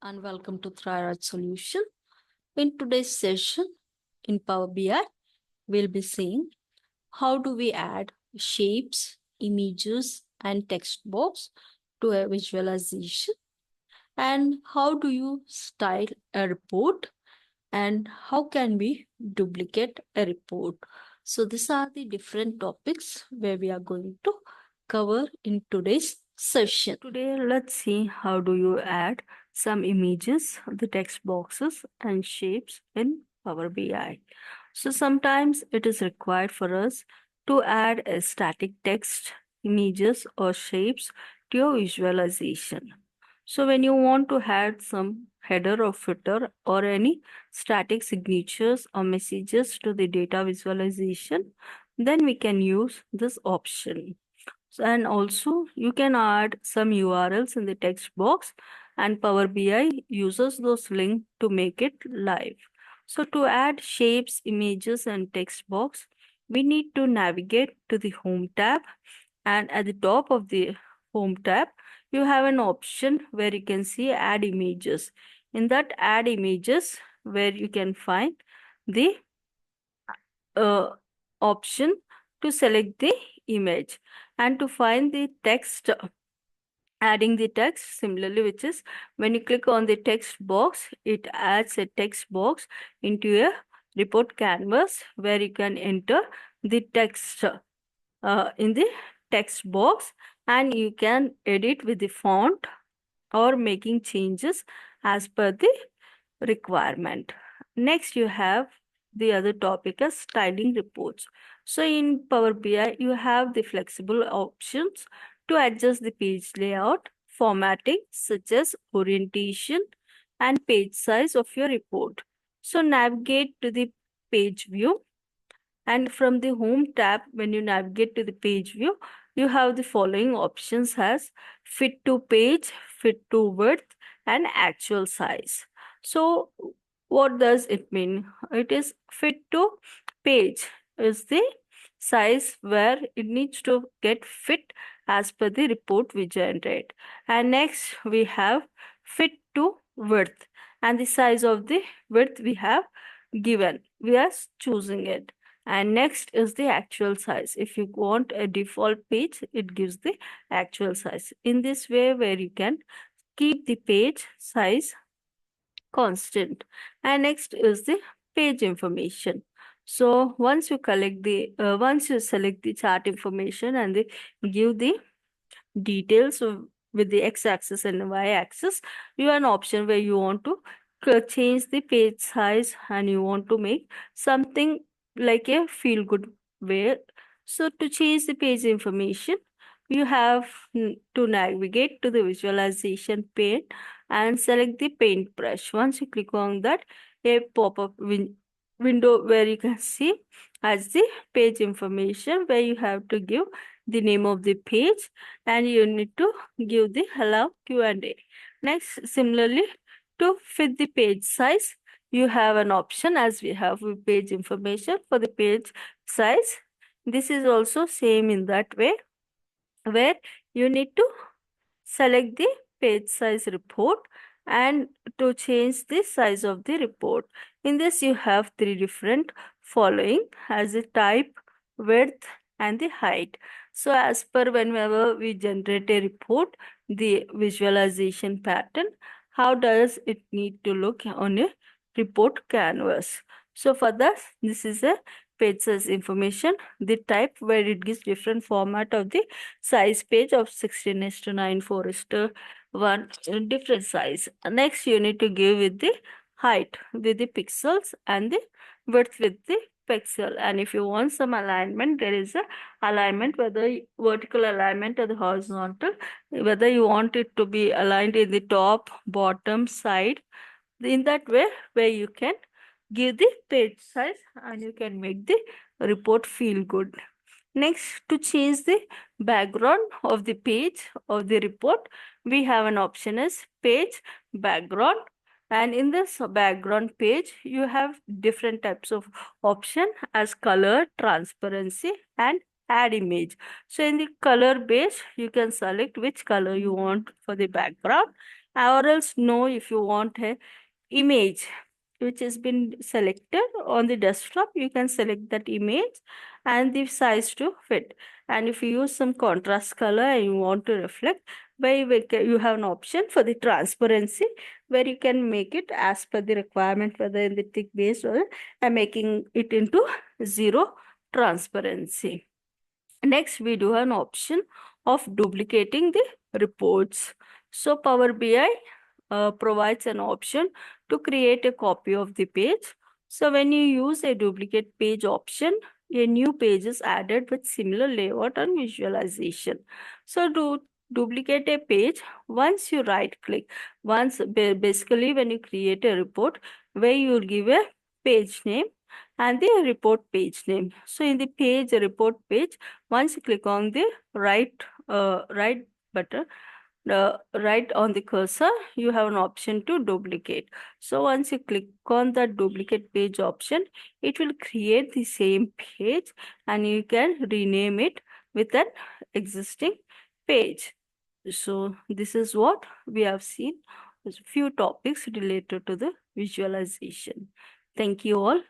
and welcome to Thyroid Solution. In today's session in Power BI, we'll be seeing how do we add shapes, images, and text box to a visualization, and how do you style a report, and how can we duplicate a report. So these are the different topics where we are going to cover in today's session. Today, let's see how do you add some images, the text boxes and shapes in Power BI. So sometimes it is required for us to add a static text, images or shapes to your visualization. So when you want to add some header or footer or any static signatures or messages to the data visualization, then we can use this option. And also you can add some URLs in the text box, and Power BI uses those links to make it live. So to add shapes, images and text box, we need to navigate to the home tab, and at the top of the home tab you have an option where you can see add images. In that add images, where you can find the option to select the image, and to find the text, adding the text similarly, which is when you click on the text box, it adds a text box into a report canvas where you can enter the text in the text box, and you can edit with the font or making changes as per the requirement. Next, you have the other topic as styling reports. So in Power BI, you have the flexible options to adjust the page layout, formatting such as orientation and page size of your report. So navigate to the page view, and from the home tab, when you navigate to the page view, you have the following options as fit to page, fit to width and actual size. So what does it mean? It is fit to page is the size where it needs to get fit as per the report we generate. And next we have fit to width, and the size of the width we have given. We are choosing it. And next is the actual size. If you want a default page, it gives the actual size. In this way, where you can keep the page size constant. And next is the page information. So once you select the chart information and give the details with the x-axis and y-axis, you have an option where you want to change the page size and you want to make something like a feel good way. So to change the page information, you have to navigate to the visualization pane and select the paint brush. Once you click on that, a pop-up window where you can see as the page information, where you have to give the name of the page and you need to give the allow Q&A. Next, similarly, to fit the page size, you have an option as we have with page information for the page size. This is also same in that way, where you need to select the page size report and to change the size of the report. In this, you have three different following as the type, width and the height. So as per whenever we generate a report, the visualization pattern, how does it need to look on a report canvas. So for this is a page size information, the type where it gives different format of the size page of 16:9, 4:1, different size. Next, you need to give with the height with the pixels and the width with the pixel. And if you want some alignment, there is a alignment, whether vertical alignment or the horizontal, whether you want it to be aligned in the top, bottom, side. In that way, where you can give the page size and you can make the report feel good. Next, to change the background of the page of the report, we have an option as page background. And in this background page, you have different types of option as color, transparency and add image. So in the color base, you can select which color you want for the background. or else no, if you want a image which has been selected on the desktop, you can select that image and the size to fit. And if you use some contrast color and you want to reflect, you have an option for the transparency where you can make it as per the requirement, whether in the thick base or making it into zero transparency. Next, we do have an option of duplicating the reports. So Power BI provides an option to create a copy of the page. So when you use a duplicate page option, a new page is added with similar layout and visualization. So to duplicate a page, once you right click, basically when you create a report where you will give a page name and the report page name. So in the page report page, once you click on the right button, right on the cursor, you have an option to duplicate. So once you click on the duplicate page option, it will create the same page and you can rename it with an existing page. So this is what we have seen, a few topics related to the visualization. Thank you all.